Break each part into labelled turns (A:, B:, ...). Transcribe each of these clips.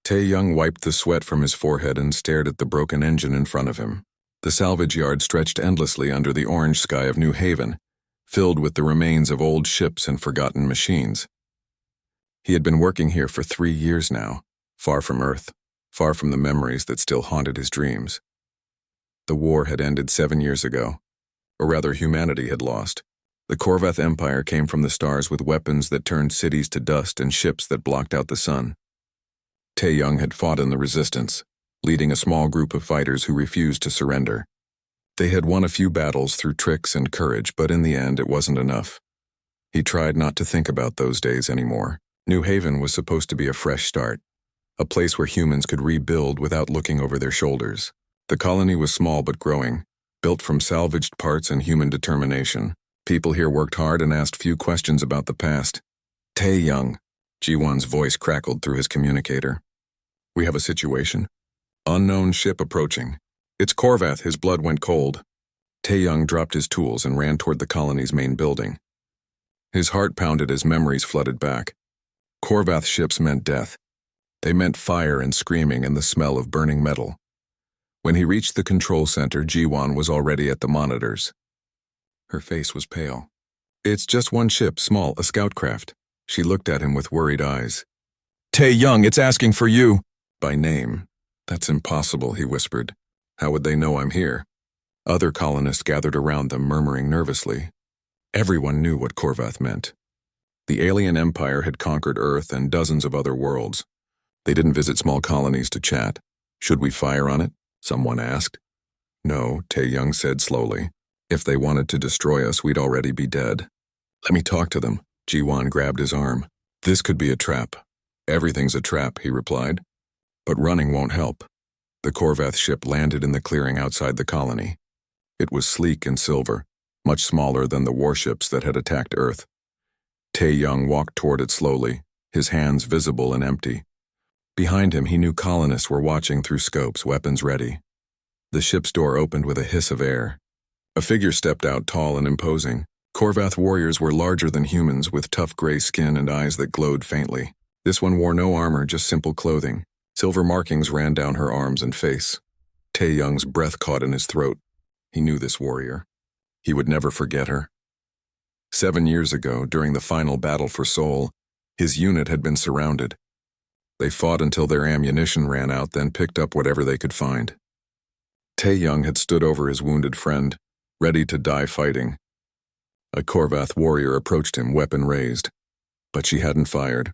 A: Tae-young wiped the sweat from his forehead and stared at the broken engine in front of him. The salvage yard stretched endlessly under the orange sky of New Haven, filled with the remains of old ships and forgotten machines. He had been working here for 3 years now, far from Earth, far from the memories that still haunted his dreams. The war had ended 7 years ago, or rather humanity had lost. The Korvath Empire came from the stars with weapons that turned cities to dust and ships that blocked out the sun. Tae-young had fought in the resistance, leading a small group of fighters who refused to surrender. They had won a few battles through tricks and courage, but in the end it wasn't enough. He tried not to think about those days anymore. New Haven was supposed to be a fresh start, a place where humans could rebuild without looking over their shoulders. The colony was small but growing, built from salvaged parts and human determination. People here worked hard and asked few questions about the past. Tae-young, Ji-won's voice crackled through his communicator. We have a situation. Unknown ship approaching. It's Korvath. His blood went cold. Tae-young dropped his tools and ran toward the colony's main building. His heart pounded as memories flooded back. Korvath ships meant death. They meant fire and screaming and the smell of burning metal. When he reached the control center, Ji-won was already at the monitors. Her face was pale. It's just one ship, small, a scout craft. She looked at him with worried eyes. Tae-young, it's asking for you. By name. That's impossible, he whispered. How would they know I'm here? Other colonists gathered around them, murmuring nervously. Everyone knew what Korvath meant. The alien empire had conquered Earth and dozens of other worlds. They didn't visit small colonies to chat. Should we fire on it? Someone asked. No, Tae-young said slowly. If they wanted to destroy us, we'd already be dead. Let me talk to them. Ji-won grabbed his arm. This could be a trap. Everything's a trap, he replied. But running won't help. The Korvath ship landed in the clearing outside the colony. It was sleek and silver, much smaller than the warships that had attacked Earth. Tae-young walked toward it slowly, his hands visible and empty. Behind him, he knew colonists were watching through scopes, weapons ready. The ship's door opened with a hiss of air. A figure stepped out, tall and imposing. Korvath warriors were larger than humans, with tough gray skin and eyes that glowed faintly. This one wore no armor, just simple clothing. Silver markings ran down her arms and face. Tae-young's breath caught in his throat. He knew this warrior. He would never forget her. 7 years ago, during the final battle for Seoul, his unit had been surrounded. They fought until their ammunition ran out, then picked up whatever they could find. Tae-young had stood over his wounded friend, ready to die fighting. A Korvath warrior approached him, weapon raised. But she hadn't fired.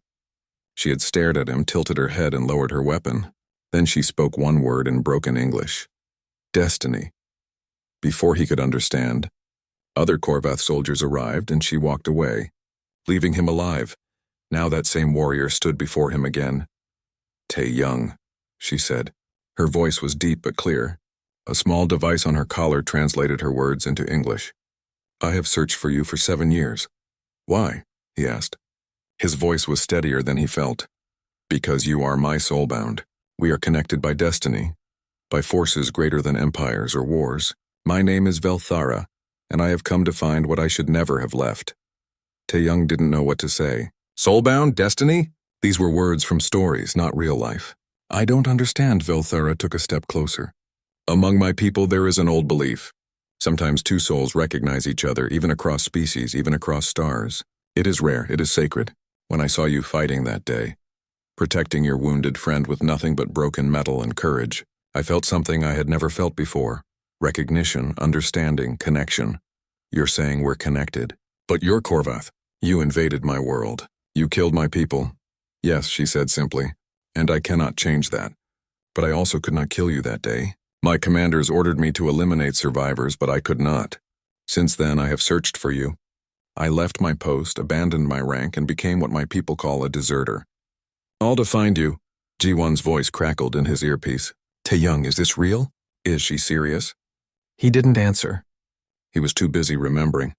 A: She had stared at him, tilted her head, and lowered her weapon. Then she spoke one word in broken English. Destiny. Before he could understand, other Korvath soldiers arrived and she walked away, leaving him alive. Now that same warrior stood before him again. Tae-young, she said. Her voice was deep but clear. A small device on her collar translated her words into English. I have searched for you for 7 years. Why? He asked. His voice was steadier than he felt. Because you are my soulbound. We are connected by destiny, by forces greater than empires or wars. My name is Velthara, and I have come to find what I should never have left. Tae-young didn't know what to say. Soulbound? Destiny? These were words from stories, not real life. I don't understand. Velthara took a step closer. Among my people there is an old belief. Sometimes two souls recognize each other, even across species, even across stars. It is rare, it is sacred. When I saw you fighting that day, protecting your wounded friend with nothing but broken metal and courage, I felt something I had never felt before. Recognition, understanding, connection. You're saying we're connected. But you're Korvath. You invaded my world. You killed my people. Yes, she said simply, and I cannot change that. But I also could not kill you that day. My commanders ordered me to eliminate survivors, but I could not. Since then, I have searched for you. I left my post, abandoned my rank, and became what my people call a deserter. All to find you. Ji-won's voice crackled in his earpiece. Tae-young, is this real? Is she serious? He didn't answer. He was too busy remembering.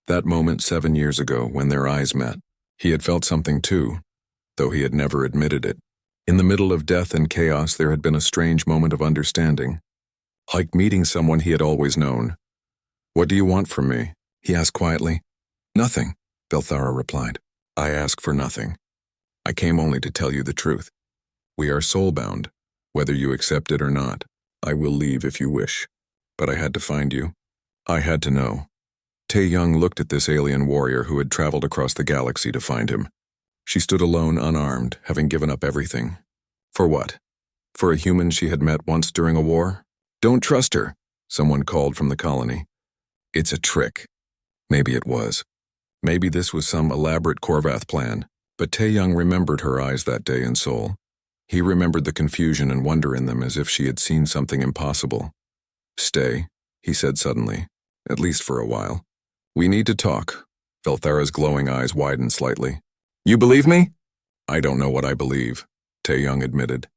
A: That moment 7 years ago, when their eyes met. He had felt something too, though he had never admitted it. In the middle of death and chaos, there had been a strange moment of understanding. Like meeting someone he had always known. What do you want from me? He asked quietly. Nothing, Velthara replied. I ask for nothing. I came only to tell you the truth. We are soulbound, whether you accept it or not. I will leave if you wish. But I had to find you. I had to know. Tae-young looked at this alien warrior who had traveled across the galaxy to find him. She stood alone, unarmed, having given up everything. For what? For a human she had met once during a war? Don't trust her, someone called from the colony. It's a trick. Maybe it was. Maybe this was some elaborate Korvath plan, but Tae-young remembered her eyes that day in Seoul. He remembered the confusion and wonder in them as if she had seen something impossible. Stay, he said suddenly, at least for a while. We need to talk. Velthara's glowing eyes widened slightly. You believe me? I don't know what I believe, Tae-young admitted.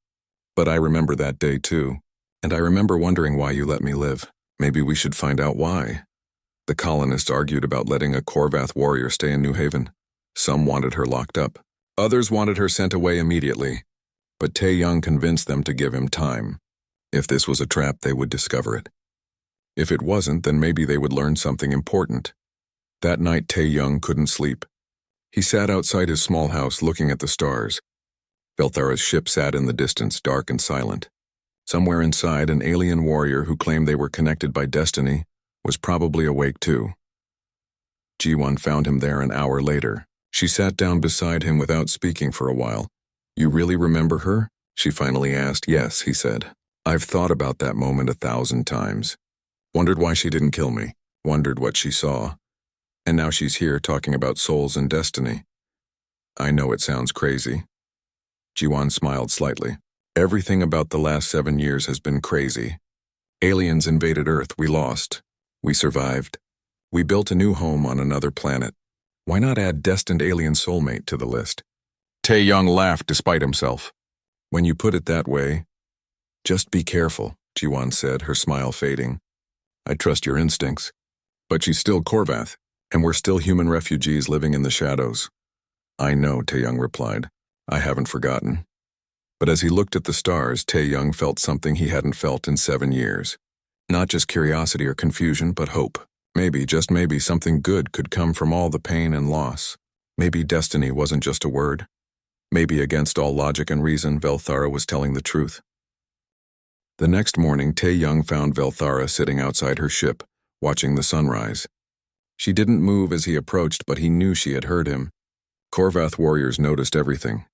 A: But I remember that day too, and I remember wondering why you let me live. Maybe we should find out why. The colonists argued about letting a Korvath warrior stay in New Haven. Some wanted her locked up. Others wanted her sent away immediately. But Tae-young convinced them to give him time. If this was a trap, they would discover it. If it wasn't, then maybe they would learn something important. That night, Tae-young couldn't sleep. He sat outside his small house looking at the stars. Velthara's ship sat in the distance, dark and silent. Somewhere inside, an alien warrior who claimed they were connected by destiny was probably awake too. Ji-won found him there an hour later. She sat down beside him without speaking for a while. You really remember her? She finally asked. Yes, he said. I've thought about that moment 1,000 times. Wondered why she didn't kill me. Wondered what she saw. And now she's here talking about souls and destiny. I know it sounds crazy. Ji-won smiled slightly. Everything about the last 7 years has been crazy. Aliens invaded Earth. We lost. We survived. We built a new home on another planet. Why not add destined alien soulmate to the list? Tae-young laughed despite himself. When you put it that way, just be careful, Ji-won said, her smile fading. I trust your instincts. But she's still Korvath, and we're still human refugees living in the shadows. I know, Tae-young replied. I haven't forgotten. But as he looked at the stars, Tae-young felt something he hadn't felt in 7 years. Not just curiosity or confusion, but hope. Maybe, just maybe, something good could come from all the pain and loss. Maybe destiny wasn't just a word. Maybe against all logic and reason, Velthara was telling the truth. The next morning, Tae-young found Velthara sitting outside her ship, watching the sunrise. She didn't move as he approached, but he knew she had heard him. Korvath warriors noticed everything.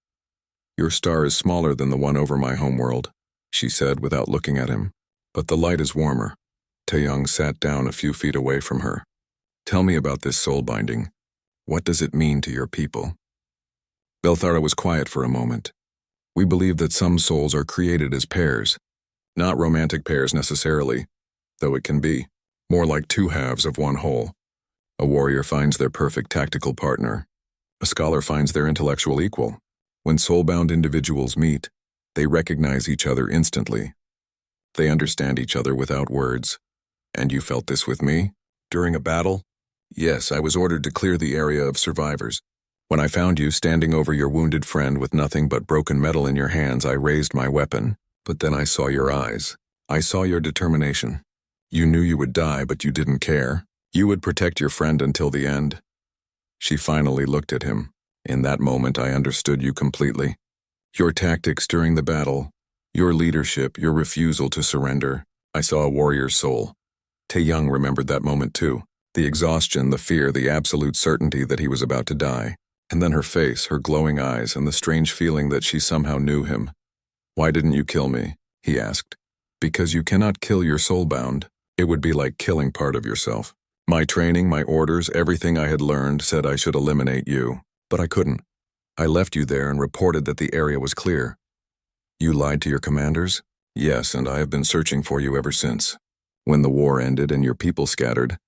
A: Your star is smaller than the one over my homeworld, she said without looking at him. But the light is warmer. Tae-young sat down a few feet away from her. Tell me about this soul binding. What does it mean to your people? Velthara was quiet for a moment. We believe that some souls are created as pairs. Not romantic pairs necessarily, though it can be. More like two halves of one whole. A warrior finds their perfect tactical partner. A scholar finds their intellectual equal. When soulbound individuals meet, they recognize each other instantly. They understand each other without words. And you felt this with me? During a battle? Yes, I was ordered to clear the area of survivors. When I found you standing over your wounded friend with nothing but broken metal in your hands, I raised my weapon. But then I saw your eyes. I saw your determination. You knew you would die, but you didn't care. You would protect your friend until the end. She finally looked at him. In that moment, I understood you completely. Your tactics during the battle, your leadership, your refusal to surrender. I saw a warrior's soul. Tae-young remembered that moment too. The exhaustion, the fear, the absolute certainty that he was about to die. And then her face, her glowing eyes, and the strange feeling that she somehow knew him. Why didn't you kill me? He asked. Because you cannot kill your soulbound. It would be like killing part of yourself. My training, my orders, everything I had learned said I should eliminate you. But I couldn't. I left you there and reported that the area was clear. You lied to your commanders? Yes, and I have been searching for you ever since. When the war ended and your people scattered,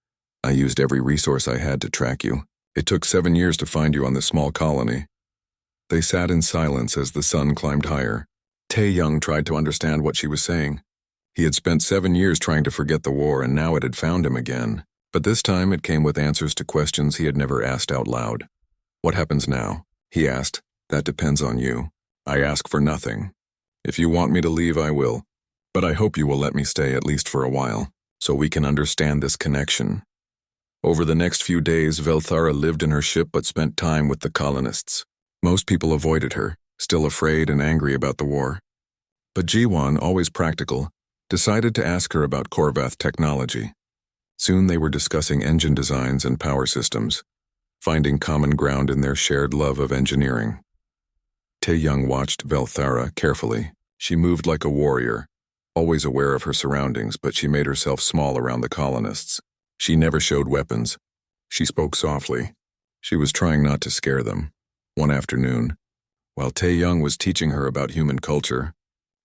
A: I used every resource I had to track you. It took 7 years to find you on this small colony. They sat in silence as the sun climbed higher. Tae-young tried to understand what she was saying. He had spent 7 years trying to forget the war, and now it had found him again. But this time it came with answers to questions he had never asked out loud. What happens now? He asked. That depends on you. I ask for nothing. If you want me to leave, I will. But I hope you will let me stay at least for a while, so we can understand this connection. Over the next few days, Velthara lived in her ship but spent time with the colonists. Most people avoided her, still afraid and angry about the war. But Jiwon, always practical, decided to ask her about Korvath technology. Soon they were discussing engine designs and power systems, finding common ground in their shared love of engineering. Tae-young watched Velthara carefully. She moved like a warrior, always aware of her surroundings, but she made herself small around the colonists. She never showed weapons. She spoke softly. She was trying not to scare them. One afternoon, while Tae-young was teaching her about human culture,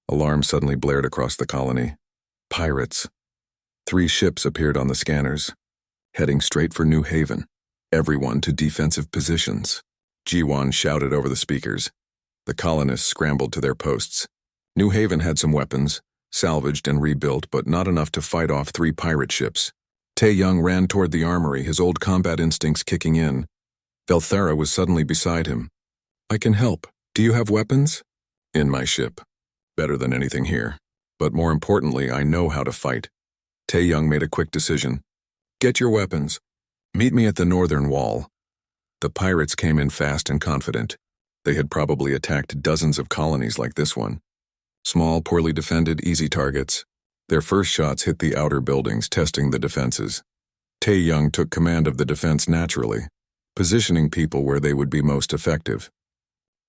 A: alarms suddenly blared across the colony. Pirates. 3 ships appeared on the scanners, heading straight for New Haven. Everyone to defensive positions. Jiwon shouted over the speakers. The colonists scrambled to their posts. New Haven had some weapons, salvaged and rebuilt, but not enough to fight off 3 pirate ships. Tae-young ran toward the armory, his old combat instincts kicking in. Velthara was suddenly beside him. "I can help. Do you have weapons?" "In my ship. Better than anything here. But more importantly, I know how to fight." Tae-young made a quick decision. "Get your weapons. Meet me at the northern wall." The pirates came in fast and confident. They had probably attacked dozens of colonies like this one. Small, poorly defended, easy targets. Their first shots hit the outer buildings, testing the defenses. Tae-young took command of the defense naturally, positioning people where they would be most effective.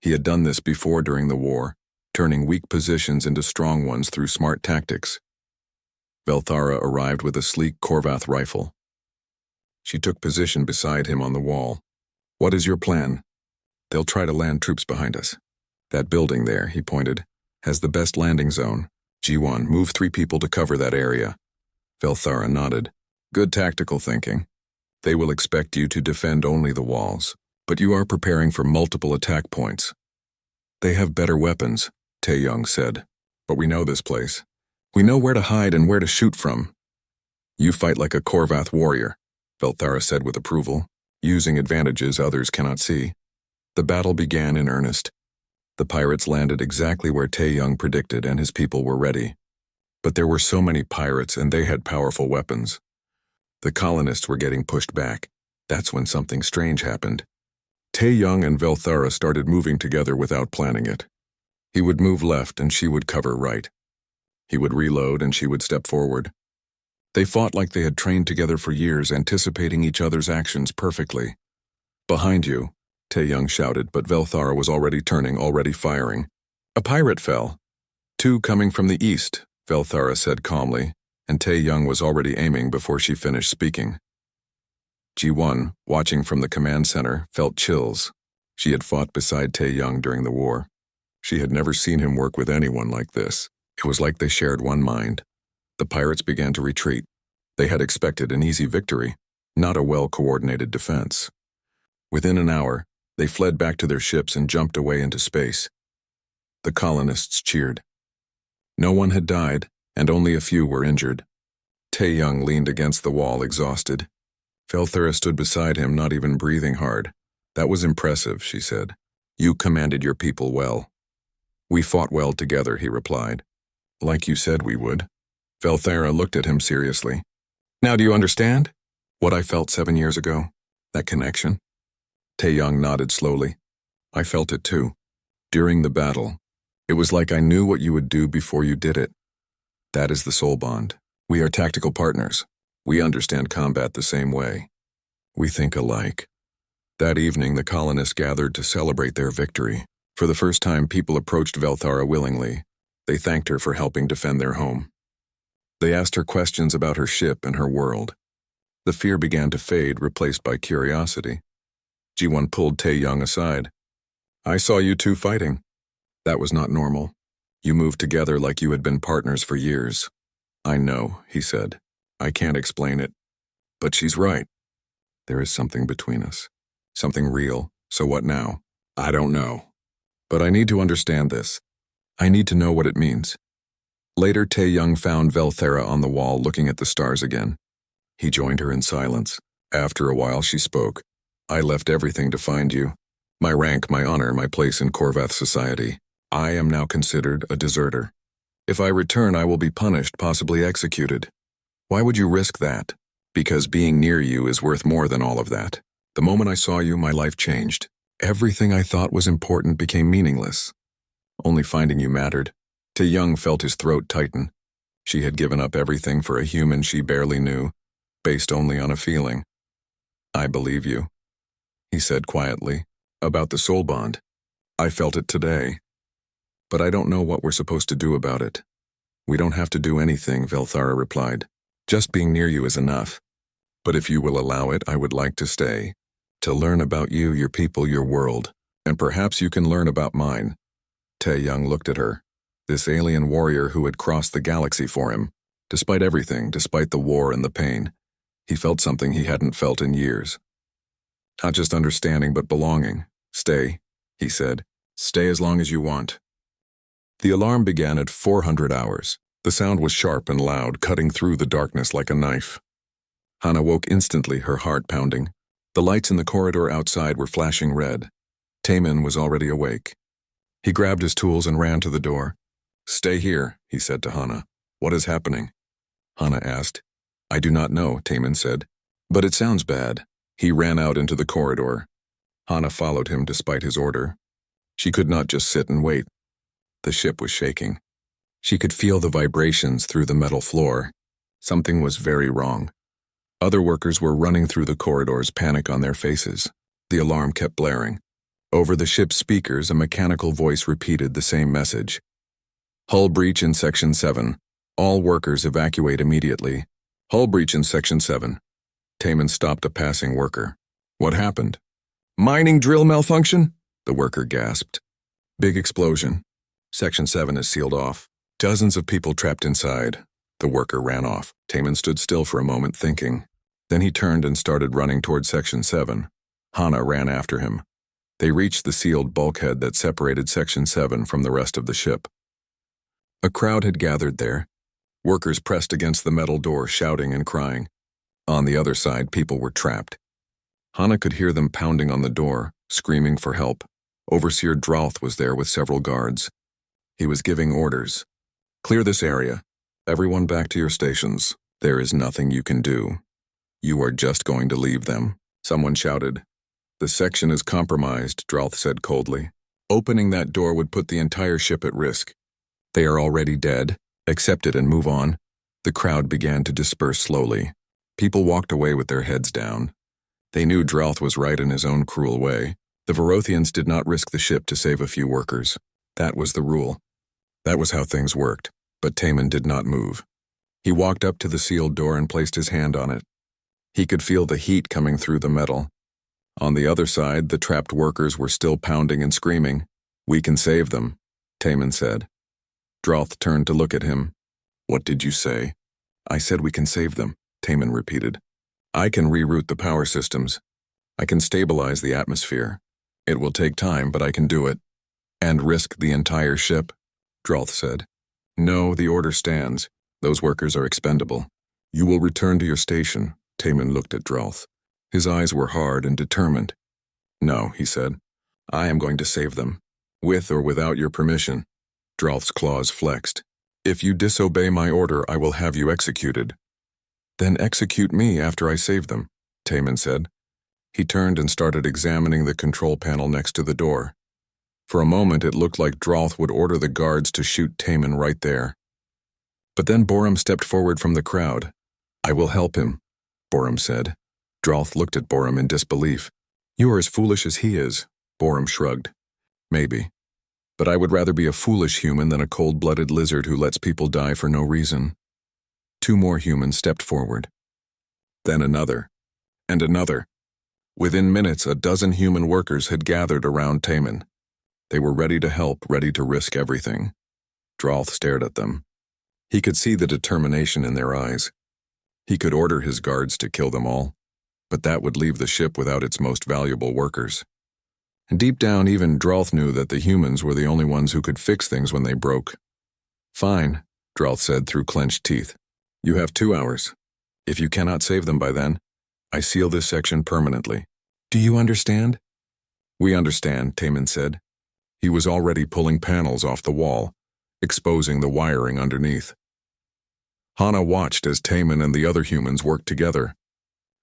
A: He had done this before during the war, turning weak positions into strong ones through smart tactics. Velthara arrived with a sleek Korvath rifle. She took position beside him on the wall. "What is your plan?" "They'll try to land troops behind us. That building there," he pointed, "has the best landing zone. Jiwon, move 3 people to cover that area." Velthara nodded. "Good tactical thinking. They will expect you to defend only the walls, but you are preparing for multiple attack points." "They have better weapons," Tae-young said. "But we know this place. We know where to hide and where to shoot from." "You fight like a Korvath warrior," Velthara said with approval, using advantages others cannot see. The battle began in earnest. The pirates landed exactly where Tae-young predicted, and his people were ready. But there were so many pirates, and they had powerful weapons. The colonists were getting pushed back. That's when something strange happened. Tae-young and Velthara started moving together without planning it. He would move left and she would cover right. He would reload and she would step forward. They fought like they had trained together for years, anticipating each other's actions perfectly. "Behind you," Tae-young shouted, but Velthara was already turning, already firing. A pirate fell. 2 coming from the east, Velthara said calmly, and Tae-young was already aiming before she finished speaking. Ji-won, watching from the command center, felt chills. She had fought beside Tae-young during the war. She had never seen him work with anyone like this. It was like they shared one mind. The pirates began to retreat. They had expected an easy victory, not a well-coordinated defense. Within an hour, they fled back to their ships and jumped away into space. The colonists cheered. No one had died, and only a few were injured. Tae-young leaned against the wall, exhausted. Velthara stood beside him, not even breathing hard. "That was impressive," she said. "You commanded your people well." "We fought well together," he replied. "Like you said we would." Velthara looked at him seriously. "Now do you understand what I felt 7 years ago? That connection?" Tae-young nodded slowly. "I felt it too. During the battle, it was like I knew what you would do before you did it. That is the soul bond. We are tactical partners. We understand combat the same way. We think alike." That evening, the colonists gathered to celebrate their victory. For the first time, people approached Velthara willingly. They thanked her for helping defend their home. They asked her questions about her ship and her world. The fear began to fade, replaced by curiosity. Ji-won pulled Tae-young aside. "I saw you two fighting. That was not normal. You moved together like you had been partners for years." "I know," he said. "I can't explain it. But she's right. There is something between us. Something real. So what now? I don't know. But I need to understand this. I need to know what it means." Later, Tae-young found Velthara on the wall looking at the stars again. He joined her in silence. After a while, she spoke. "I left everything to find you. My rank, my honor, my place in Korvath society. I am now considered a deserter. If I return, I will be punished, possibly executed. Why would you risk that? Because being near you is worth more than all of that. The moment I saw you, my life changed. Everything I thought was important became meaningless. Only finding you mattered. Tae-young felt his throat tighten. She had given up everything for a human she barely knew, based only on a feeling. I believe you, he said quietly, about the soul bond. I felt it today. But I don't know what we're supposed to do about it. We don't have to do anything, Velthara replied. Just being near you is enough. But if you will allow it, I would like to stay. To learn about you, your people, your world. And perhaps you can learn about mine. Tae-young looked at her. This alien warrior who had crossed the galaxy for him. Despite everything, despite the war and the pain, he felt something he hadn't felt in years. Not just understanding, but belonging. Stay, he said. Stay as long as you want. The alarm began at 400 hours. The sound was sharp and loud, cutting through the darkness like a knife. Hana woke instantly, her heart pounding. The lights in the corridor outside were flashing red. Taemin was already awake. He grabbed his tools and ran to the door. Stay here, he said to Hana. What is happening? Hana asked. I do not know, Taemin said. But it sounds bad. He ran out into the corridor. Hana followed him despite his order. She could not just sit and wait. The ship was shaking. She could feel the vibrations through the metal floor. Something was very wrong. Other workers were running through the corridors, panic on their faces. The alarm kept blaring. Over the ship's speakers, a mechanical voice repeated the same message. Hull breach in Section 7. All workers evacuate immediately. Hull breach in Section 7. Taemin stopped a passing worker. What happened? Mining drill malfunction? The worker gasped. Big explosion. Section 7 is sealed off. Dozens of people trapped inside. The worker ran off. Taemin stood still for a moment, thinking. Then he turned and started running toward Section 7. Hana ran after him. They reached the sealed bulkhead that separated Section 7 from the rest of the ship. A crowd had gathered there. Workers pressed against the metal door, shouting and crying. On the other side, people were trapped. Hana could hear them pounding on the door, screaming for help. Overseer Drauth was there with several guards. He was giving orders. Clear this area. Everyone back to your stations. There is nothing you can do. You are just going to leave them. Someone shouted. The section is compromised, Drauth said coldly. Opening that door would put the entire ship at risk. They are already dead. Accept it and move on. The crowd began to disperse slowly. People walked away with their heads down. They knew Drauth was right in his own cruel way. The Verothians did not risk the ship to save a few workers. That was the rule. That was how things worked. But Taemin did not move. He walked up to the sealed door and placed his hand on it. He could feel the heat coming through the metal. On the other side, the trapped workers were still pounding and screaming. We can save them, Taemin said. Drauth turned to look at him. What did you say? I said we can save them, Taemin repeated. I can reroute the power systems. I can stabilize the atmosphere. It will take time, but I can do it. And risk the entire ship, Drauth said. No, the order stands. Those workers are expendable. You will return to your station, Taemin looked at Drauth. His eyes were hard and determined. No, he said. I am going to save them. With or without your permission. Drauth's claws flexed. If you disobey my order, I will have you executed. Then execute me after I save them, Taemin said. He turned and started examining the control panel next to the door. For a moment, it looked like Drauth would order the guards to shoot Taemin right there. But then Borum stepped forward from the crowd. I will help him, Borum said. Drauth looked at Borum in disbelief. You are as foolish as he is, Borum shrugged. Maybe. But I would rather be a foolish human than a cold-blooded lizard who lets people die for no reason. 2 more humans stepped forward. Then another. And another. Within minutes, a dozen human workers had gathered around Taemin. They were ready to help, ready to risk everything. Drauth stared at them. He could see the determination in their eyes. He could order his guards to kill them all, but that would leave the ship without its most valuable workers. And deep down, even Drauth knew that the humans were the only ones who could fix things when they broke. Fine, Drauth said through clenched teeth. You have 2 hours. If you cannot save them by then, I seal this section permanently. Do you understand? We understand, Taemin said. He was already pulling panels off the wall, exposing the wiring underneath. Hana watched as Taemin and the other humans worked together.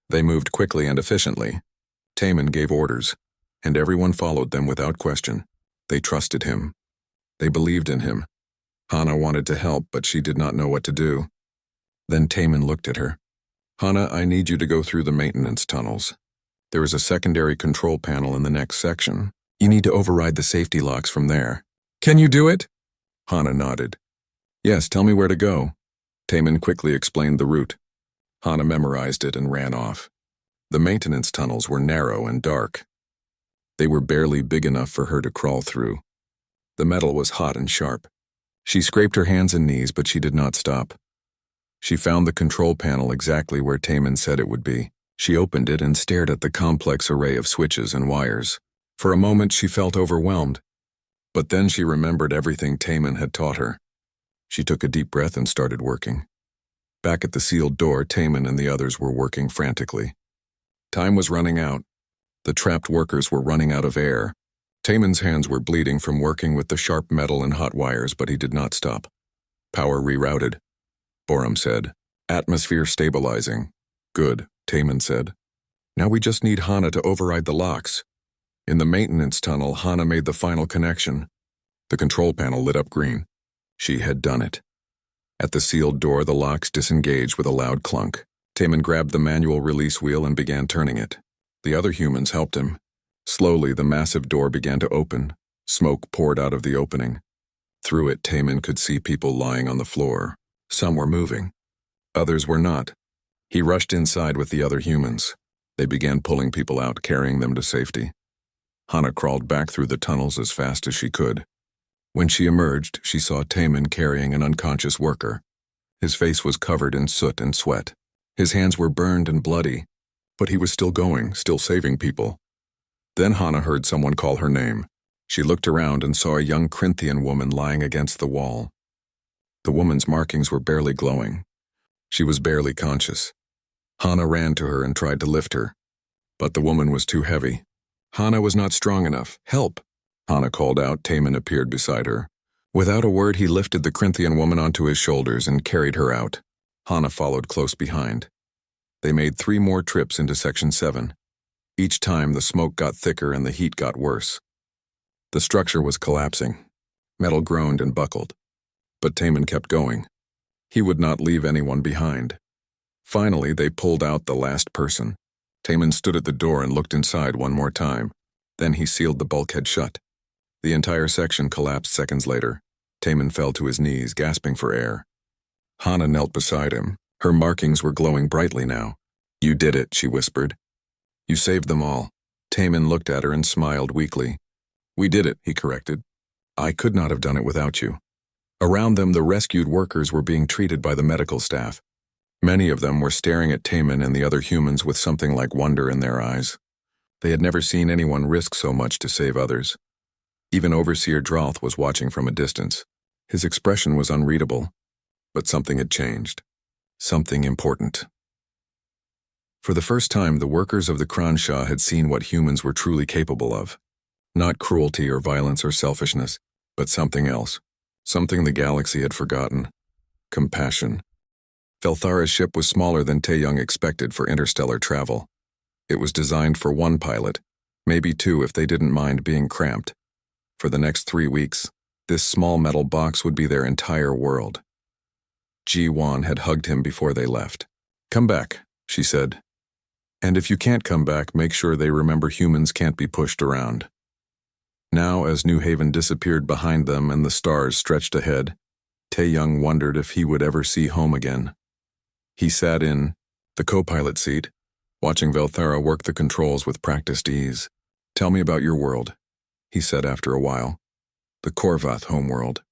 A: They moved quickly and efficiently. Taemin gave orders. and everyone followed them without question. They trusted him. They believed in him. Hana wanted to help, but she did not know what to do. Then Taman looked at her. Hana, I need you to go through the maintenance tunnels. There is a secondary control panel in the next section. You need to override the safety locks from there. Can you do it? Hana nodded. Yes, tell me where to go. Taman quickly explained the route. Hana memorized it and ran off. The maintenance tunnels were narrow and dark. They were barely big enough for her to crawl through. The metal was hot and sharp. She scraped her hands and knees, but she did not stop. She found the control panel exactly where Taman said it would be. She opened it and stared at the complex array of switches and wires. For a moment she felt overwhelmed, but then she remembered everything Taman had taught her. She took a deep breath and started working. Back at the sealed door, Taman and the others were working frantically. Time was running out. The trapped workers were running out of air. Taman's hands were bleeding from working with the sharp metal and hot wires, but he did not stop. Power rerouted. Borum said. Atmosphere stabilizing. Good, Taman said. Now we just need Hana to override the locks. In the maintenance tunnel, Hana made the final connection. The control panel lit up green. She had done it. At the sealed door, the locks disengaged with a loud clunk. Taman grabbed the manual release wheel and began turning it. The other humans helped him. Slowly, the massive door began to open. Smoke poured out of the opening. Through it, Taman could see people lying on the floor. Some were moving. Others were not. He rushed inside with the other humans. They began pulling people out, carrying them to safety. Hana crawled back through the tunnels as fast as she could. When she emerged, she saw Taman carrying an unconscious worker. His face was covered in soot and sweat. His hands were burned and bloody, but he was still going, still saving people. Then Hana heard someone call her name. She looked around and saw a young Corinthian woman lying against the wall. The woman's markings were barely glowing. She was barely conscious. Hana ran to her and tried to lift her, but the woman was too heavy. Hana was not strong enough. Help! Hana called out. Taman appeared beside her. Without a word, he lifted the Corinthian woman onto his shoulders and carried her out. Hana followed close behind. They made 3 more trips into Section 7. Each time, the smoke got thicker and the heat got worse. The structure was collapsing. Metal groaned and buckled. But Taman kept going. He would not leave anyone behind. Finally, they pulled out the last person. Taman stood at the door and looked inside one more time. Then he sealed the bulkhead shut. The entire section collapsed seconds later. Taman fell to his knees, gasping for air. Hana knelt beside him. Her markings were glowing brightly now. You did it, she whispered. You saved them all. Taman looked at her and smiled weakly. We did it, he corrected. I could not have done it without you. Around them, the rescued workers were being treated by the medical staff. Many of them were staring at Taman and the other humans with something like wonder in their eyes. They had never seen anyone risk so much to save others. Even Overseer Droth was watching from a distance. His expression was unreadable, but something had changed. Something important. For the first time, the workers of the Kransha had seen what humans were truly capable of. Not cruelty or violence or selfishness, but something else. Something the galaxy had forgotten. Compassion. Velthara's ship was smaller than Taeyong expected for interstellar travel. It was designed for 1 pilot, maybe 2 if they didn't mind being cramped. For the next 3 weeks, this small metal box would be their entire world. Ji-Wan had hugged him before they left. Come back, she said. And if you can't come back, make sure they remember humans can't be pushed around. Now, as New Haven disappeared behind them and the stars stretched ahead, Taeyong wondered if he would ever see home again. He sat in the co-pilot seat, watching Velthara work the controls with practiced ease. Tell me about your world, he said after a while. The Korvath homeworld.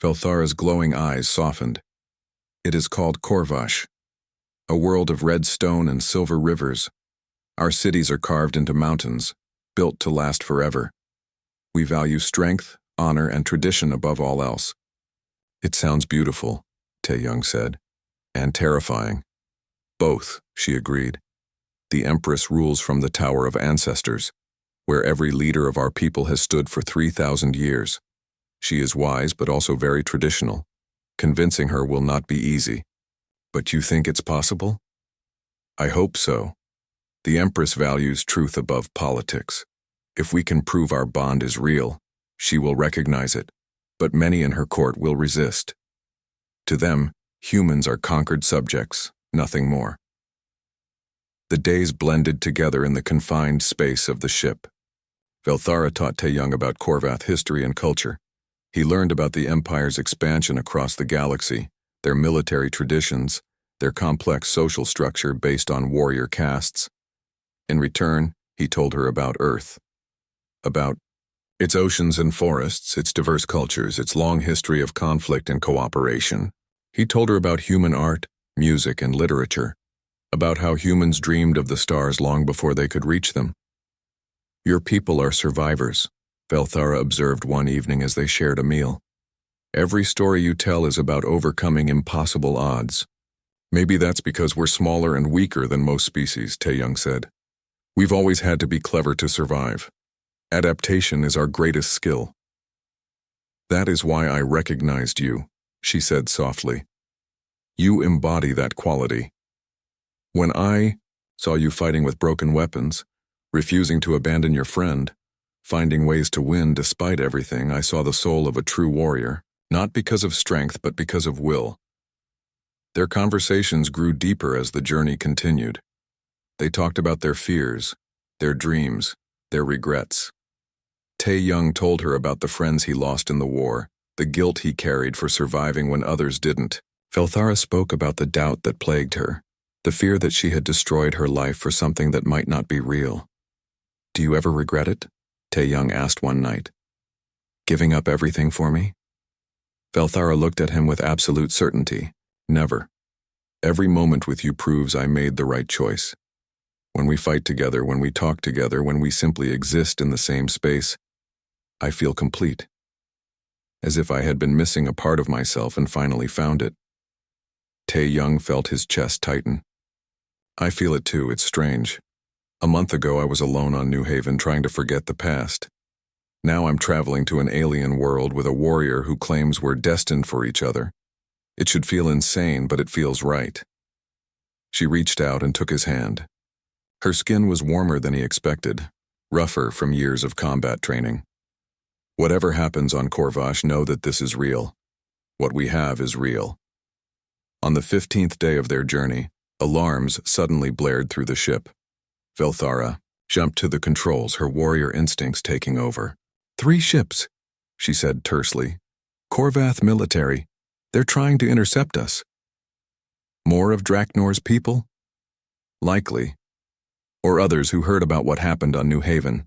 A: Velthara's glowing eyes softened. It is called Korvash, a world of red stone and silver rivers. Our cities are carved into mountains, built to last forever. We value strength, honor, and tradition above all else. It sounds beautiful, Taeyong said, and terrifying. Both, she agreed. The Empress rules from the Tower of Ancestors, where every leader of our people has stood for 3,000 years. She is wise but also very traditional. Convincing her will not be easy. But you think it's possible? I hope so. The Empress values truth above politics. If we can prove our bond is real, she will recognize it, but many in her court will resist. To them, humans are conquered subjects, nothing more. The days blended together in the confined space of the ship. Velthara taught Tae-Young about Korvath history and culture. He learned about the Empire's expansion across the galaxy, their military traditions, their complex social structure based on warrior castes. In return, he told her about Earth. About its oceans and forests, its diverse cultures, its long history of conflict and cooperation. He told her about human art, music, and literature, about how humans dreamed of the stars long before they could reach them. Your people are survivors, Velthara observed one evening as they shared a meal. Every story you tell is about overcoming impossible odds. Maybe that's because we're smaller and weaker than most species, Tae-Young said. We've always had to be clever to survive. Adaptation is our greatest skill. That is why I recognized you, she said softly. You embody that quality. When I saw you fighting with broken weapons, refusing to abandon your friend, finding ways to win despite everything, I saw the soul of a true warrior, not because of strength but because of will. Their conversations grew deeper as the journey continued. They talked about their fears, their dreams, their regrets. Tae-Young told her about the friends he lost in the war, the guilt he carried for surviving when others didn't. Velthara spoke about the doubt that plagued her, the fear that she had destroyed her life for something that might not be real. Do you ever regret it? Tae-Young asked one night. Giving up everything for me? Velthara looked at him with absolute certainty. Never. Every moment with you proves I made the right choice. When we fight together, when we talk together, when we simply exist in the same space, I feel complete. As if I had been missing a part of myself and finally found it. Tae-Young felt his chest tighten. I feel it too, it's strange. A month ago I was alone on New Haven trying to forget the past. Now I'm traveling to an alien world with a warrior who claims we're destined for each other. It should feel insane, but it feels right. She reached out and took his hand. Her skin was warmer than he expected, rougher from years of combat training. Whatever happens on Korvash, know that this is real. What we have is real. On the 15th day of their journey, alarms suddenly blared through the ship. Velthara jumped to the controls, her warrior instincts taking over. 3 ships, she said tersely. Korvath military. They're trying to intercept us. More of Draknor's people? Likely. Or others who heard about what happened on New Haven.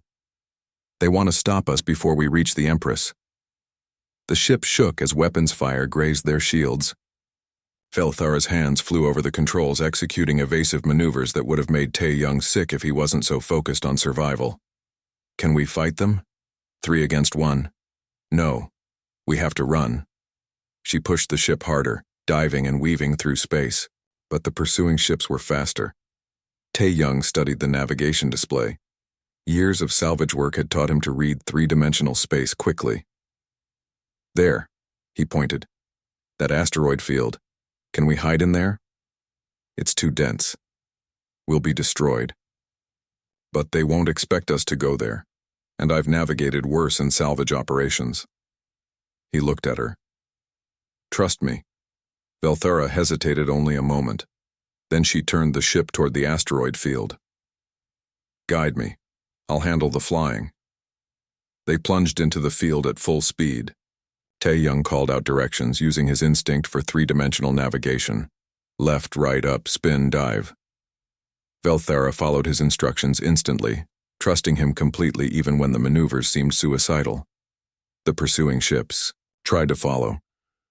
A: They want to stop us before we reach the Empress. The ship shook as weapons fire grazed their shields. Velthara's hands flew over the controls, executing evasive maneuvers that would have made Tae-Young sick if he wasn't so focused on survival. Can we fight them? 3 against 1. No. We have to run. She pushed the ship harder, diving and weaving through space, but the pursuing ships were faster. Tae-Young studied the navigation display. Years of salvage work had taught him to read 3-dimensional space quickly. There, he pointed. That asteroid field. Can we hide in there? It's too dense. We'll be destroyed. But they won't expect us to go there, and I've navigated worse in salvage operations. He looked at her. Trust me. Velthara hesitated only a moment. Then she turned the ship toward the asteroid field. Guide me. I'll handle the flying. They plunged into the field at full speed. Tae-Young called out directions using his instinct for 3-dimensional navigation. Left, right, up, spin, dive. Velthara followed his instructions instantly, trusting him completely even when the maneuvers seemed suicidal. The pursuing ships tried to follow,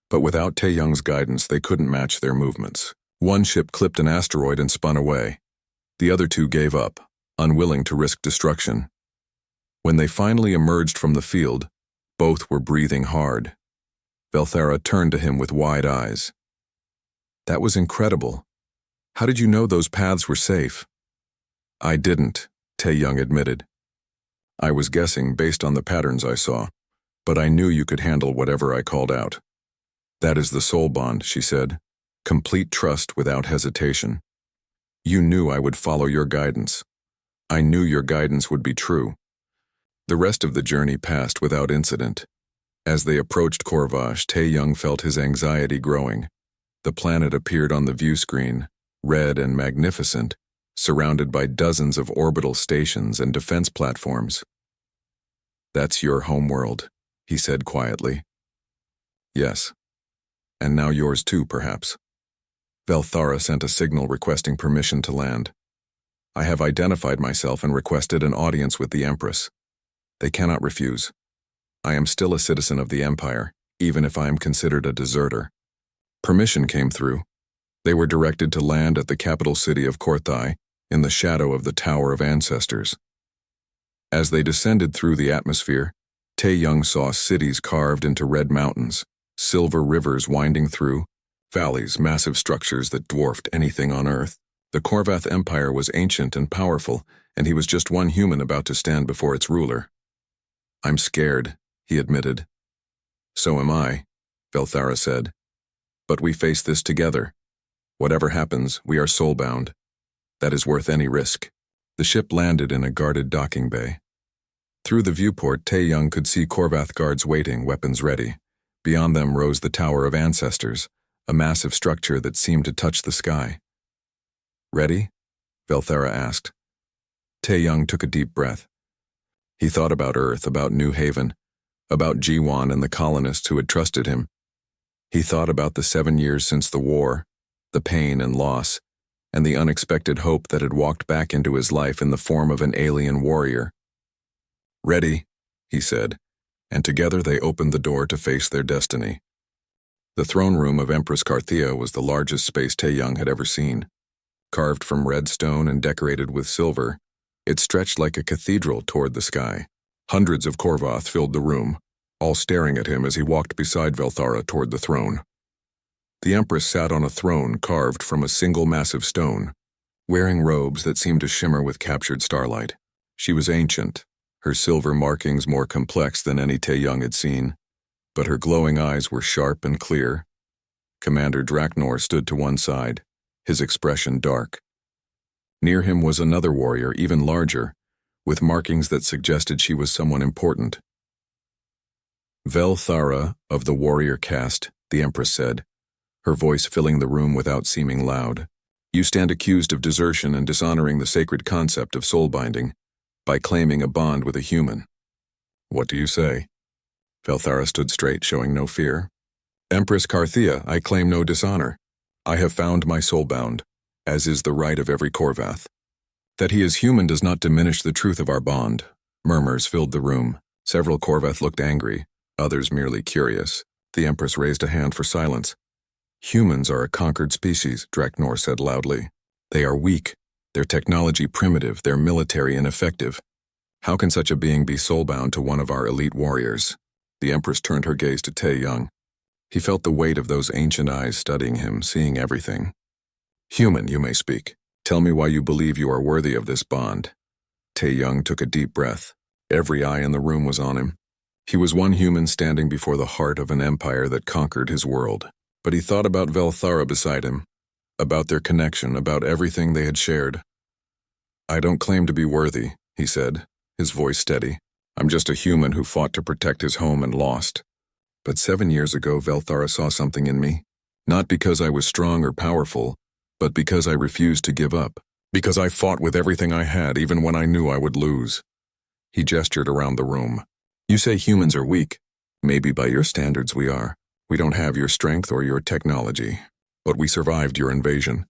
A: but without Tae-Young's guidance they couldn't match their movements. One ship clipped an asteroid and spun away. The other 2 gave up, unwilling to risk destruction. When they finally emerged from the field, both were breathing hard. Velthara turned to him with wide eyes. That was incredible. How did you know those paths were safe? I didn't, Tae-Young admitted. I was guessing based on the patterns I saw, but I knew you could handle whatever I called out. That is the soul bond, she said. Complete trust without hesitation. You knew I would follow your guidance. I knew your guidance would be true. The rest of the journey passed without incident. As they approached Corvash, Tae-young felt his anxiety growing. The planet appeared on the view screen, red and magnificent, surrounded by dozens of orbital stations and defense platforms. "That's your homeworld," he said quietly. "Yes. And now yours too, perhaps." Velthara sent a signal requesting permission to land. "I have identified myself and requested an audience with the Empress. They cannot refuse. I am still a citizen of the Empire, even if I am considered a deserter." Permission came through. They were directed to land at the capital city of Korthai, in the shadow of the Tower of Ancestors. As they descended through the atmosphere, Tae-young saw cities carved into red mountains, silver rivers winding through, valleys, massive structures that dwarfed anything on Earth. The Korvath Empire was ancient and powerful, and he was just one human about to stand before its ruler. "I'm scared," he admitted. "So am I," Velthara said. "But we face this together. Whatever happens, we are soulbound. That is worth any risk." The ship landed in a guarded docking bay. Through the viewport, Tae-young could see Korvath guards waiting, weapons ready. Beyond them rose the Tower of Ancestors, a massive structure that seemed to touch the sky. "Ready?" Velthara asked. Tae-young took a deep breath. He thought about Earth, about New Haven, about Jiwon and the colonists who had trusted him. He thought about the 7 years since the war, the pain and loss, and the unexpected hope that had walked back into his life in the form of an alien warrior. "Ready," he said, and together they opened the door to face their destiny. The throne room of Empress Carthea was the largest space Tae-young had ever seen. Carved from red stone and decorated with silver, it stretched like a cathedral toward the sky. Hundreds of Korvath filled the room, all staring at him as he walked beside Velthara toward the throne. The Empress sat on a throne carved from a single massive stone, wearing robes that seemed to shimmer with captured starlight. She was ancient, her silver markings more complex than any Tae-young had seen, but her glowing eyes were sharp and clear. Commander Draknor stood to one side, his expression dark. Near him was another warrior, even larger, with markings that suggested she was someone important. "Velthara of the warrior caste," the Empress said, her voice filling the room without seeming loud. "You stand accused of desertion and dishonoring the sacred concept of soul binding by claiming a bond with a human. What do you say?" Velthara stood straight, showing no fear. "Empress Carthea, I claim no dishonor. I have found my soul bound, as is the right of every Korvath. That he is human does not diminish the truth of our bond." Murmurs filled the room. Several Korvath looked angry, others merely curious. The Empress raised a hand for silence. "Humans are a conquered species," Draknor said loudly. "They are weak, their technology primitive, their military ineffective. How can such a being be soulbound to one of our elite warriors?" The Empress turned her gaze to Tae-young. He felt the weight of those ancient eyes studying him, seeing everything. "Human, you may speak. Tell me why you believe you are worthy of this bond." Tae-young took a deep breath. Every eye in the room was on him. He was one human standing before the heart of an empire that conquered his world. But he thought about Velthara beside him, about their connection, about everything they had shared. "I don't claim to be worthy," he said, his voice steady. "I'm just a human who fought to protect his home and lost. But 7 years ago, Velthara saw something in me. Not because I was strong or powerful, but because I refused to give up. Because I fought with everything I had, even when I knew I would lose." He gestured around the room. "You say humans are weak. Maybe by your standards we are. We don't have your strength or your technology, but we survived your invasion.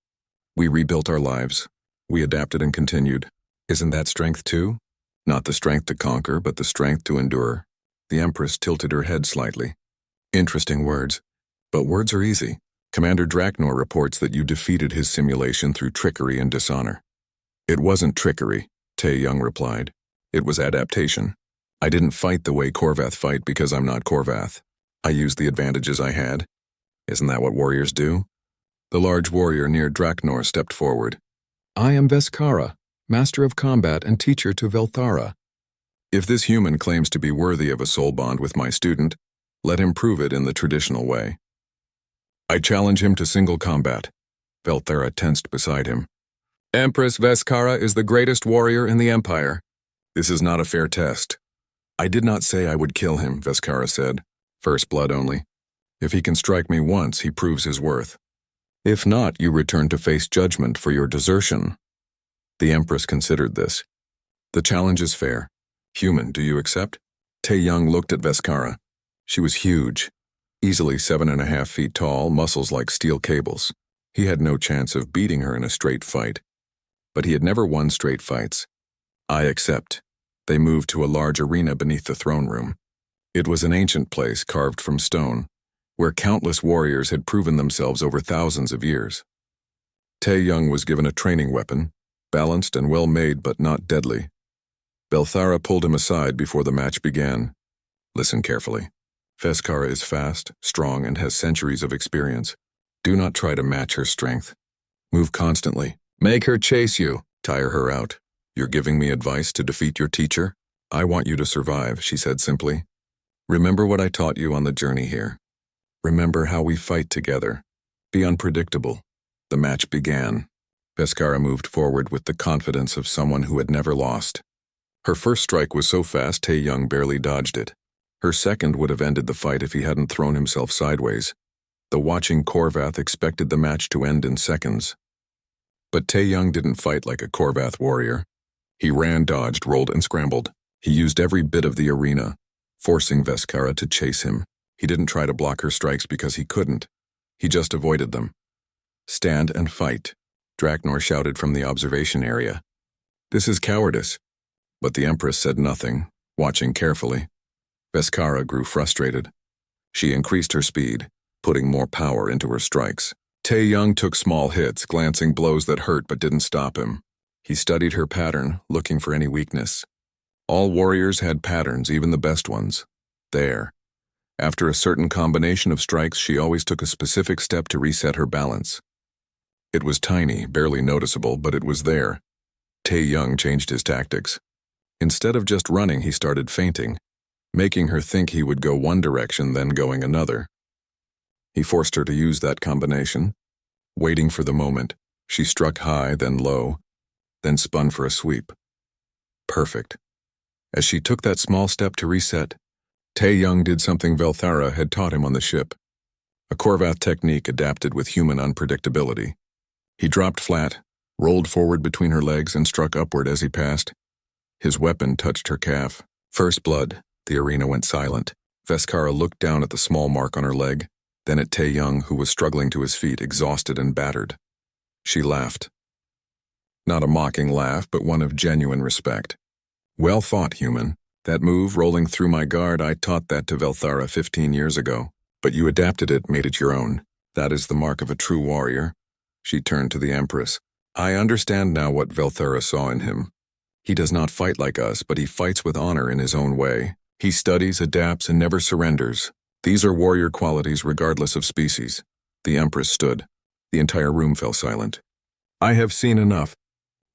A: We rebuilt our lives. We adapted and continued. Isn't that strength too? Not the strength to conquer, but the strength to endure." The Empress tilted her head slightly. "Interesting words. But words are easy. Commander Draknor reports that you defeated his simulation through trickery and dishonor." "It wasn't trickery," Tae-young replied. "It was adaptation. I didn't fight the way Korvath fight because I'm not Korvath. I used the advantages I had. Isn't that what warriors do?" The large warrior near Draknor stepped forward. "I am Veskara, master of combat and teacher to Velthara. If this human claims to be worthy of a soul bond with my student, let him prove it in the traditional way." "I challenge him to single combat." Velthara tensed beside him. "Empress Veskara is the greatest warrior in the Empire. This is not a fair test. I did not say I would kill him, Veskara said. First blood only. If he can strike me once, he proves his worth. If not, you return to face judgment for your desertion. The Empress considered this. The challenge is fair. Human, do you accept? Tae-young looked at Veskara. She was huge, easily 7.5 feet tall, muscles like steel cables. He had no chance of beating her in a straight fight. But he had never won straight fights. I accept. They moved to a large arena beneath the throne room. It was an ancient place carved from stone, where countless warriors had proven themselves over thousands of years. Tae-young was given a training weapon, balanced and well-made but not deadly. Belthara pulled him aside before the match began. Listen carefully. Veskara is fast, strong, and has centuries of experience. Do not try to match her strength. Move constantly. Make her chase you. Tire her out. You're giving me advice to defeat your teacher? I want you to survive, she said simply. Remember what I taught you on the journey here. Remember how we fight together. Be unpredictable. The match began. Veskara moved forward with the confidence of someone who had never lost. Her first strike was so fast Tae-young barely dodged it. Her second would have ended the fight if he hadn't thrown himself sideways. The watching Korvath expected the match to end in seconds. But Tae-young didn't fight like a Korvath warrior. He ran, dodged, rolled, and scrambled. He used every bit of the arena, forcing Veskara to chase him. He didn't try to block her strikes because he couldn't. He just avoided them. Stand and fight, Draknor shouted from the observation area. This is cowardice. But the Empress said nothing, watching carefully. Veskara grew frustrated. She increased her speed, putting more power into her strikes. Tae-young took small hits, glancing blows that hurt but didn't stop him. He studied her pattern, looking for any weakness. All warriors had patterns, even the best ones. There. After a certain combination of strikes, she always took a specific step to reset her balance. It was tiny, barely noticeable, but it was there. Tae-young changed his tactics. Instead of just running, he started feinting, making her think he would go one direction, then going another. He forced her to use that combination. Waiting for the moment, she struck high, then low, then spun for a sweep. Perfect. As she took that small step to reset, Tae-young did something Belthara had taught him on the ship. A Korvath technique adapted with human unpredictability. He dropped flat, rolled forward between her legs, and struck upward as he passed. His weapon touched her calf. First blood. The arena went silent. Veskara looked down at the small mark on her leg, then at Tae-young, who was struggling to his feet, exhausted and battered. She laughed. Not a mocking laugh, but one of genuine respect. Well fought, human. That move, rolling through my guard, I taught that to Belthara 15 years ago. But you adapted it, made it your own. That is the mark of a true warrior. She turned to the Empress. I understand now what Belthara saw in him. He does not fight like us, but he fights with honor in his own way. He studies, adapts, and never surrenders. These are warrior qualities regardless of species. The Empress stood. The entire room fell silent. I have seen enough.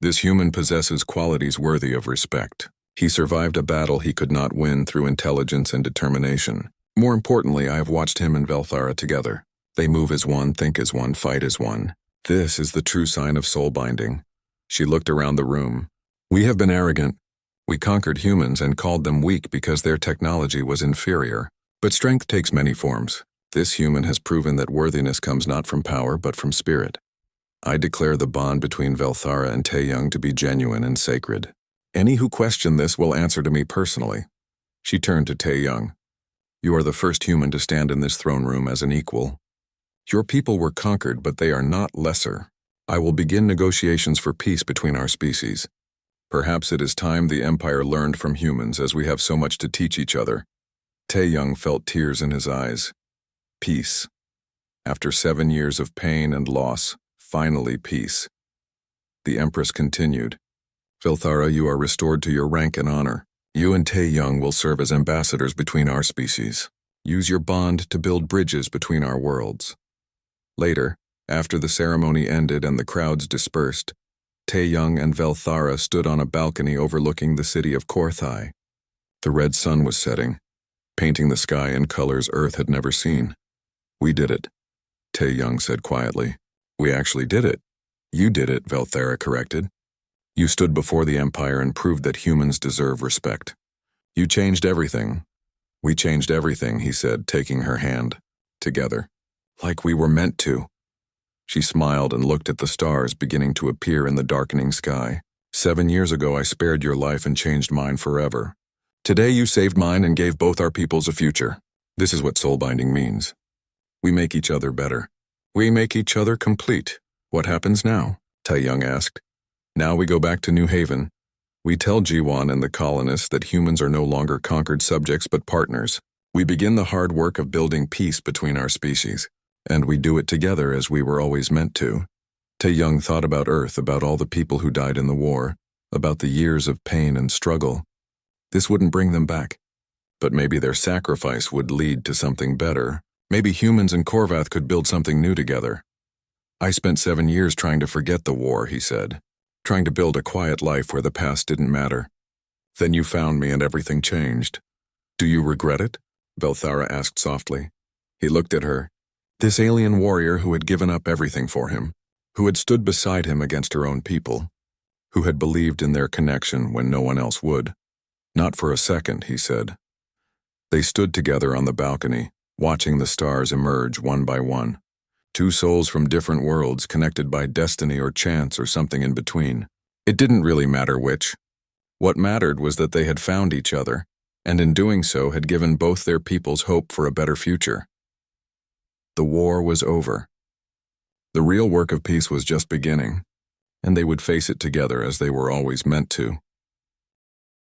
A: This human possesses qualities worthy of respect. He survived a battle he could not win through intelligence and determination. More importantly, I have watched him and Belthara together. They move as one, think as one, fight as one. This is the true sign of soul binding. She looked around the room. We have been arrogant. We conquered humans and called them weak because their technology was inferior. But strength takes many forms. This human has proven that worthiness comes not from power but from spirit. I declare the bond between Belthara and Tae-young to be genuine and sacred. Any who question this will answer to me personally. She turned to Tae-young. You are the first human to stand in this throne room as an equal. Your people were conquered, but they are not lesser. I will begin negotiations for peace between our species. Perhaps it is time the Empire learned from humans, as we have so much to teach each other. Tae-young felt tears in his eyes. Peace. After 7 years of pain and loss, finally peace. The Empress continued. Belthara, you are restored to your rank and honor. You and Tae-young will serve as ambassadors between our species. Use your bond to build bridges between our worlds. Later, after the ceremony ended and the crowds dispersed, Tae-young and Belthara stood on a balcony overlooking the city of Korthai. The red sun was setting, painting the sky in colors Earth had never seen. We did it, Tae-young said quietly. We actually did it. You did it, Belthara corrected. You stood before the Empire and proved that humans deserve respect. You changed everything. We changed everything, he said, taking her hand. Together. Like we were meant to. She smiled and looked at the stars beginning to appear in the darkening sky. 7 years ago I spared your life and changed mine forever. Today you saved mine and gave both our peoples a future. This is what soul-binding means. We make each other better. We make each other complete. What happens now? Taeyong asked. Now we go back to New Haven. We tell Jiwon and the colonists that humans are no longer conquered subjects but partners. We begin the hard work of building peace between our species. And we do it together as we were always meant to. Taeyong thought about Earth, about all the people who died in the war, about the years of pain and struggle. This wouldn't bring them back. But maybe their sacrifice would lead to something better. Maybe humans and Korvath could build something new together. I spent 7 years trying to forget the war, he said. Trying to build a quiet life where the past didn't matter. Then you found me and everything changed. Do you regret it? Belthara asked softly. He looked at her. This alien warrior who had given up everything for him, who had stood beside him against her own people, who had believed in their connection when no one else would. Not for a second, he said. They stood together on the balcony, watching the stars emerge one by one. Two souls from different worlds connected by destiny or chance or something in between. It didn't really matter which. What mattered was that they had found each other, and in doing so had given both their peoples hope for a better future. The war was over. The real work of peace was just beginning, and they would face it together as they were always meant to.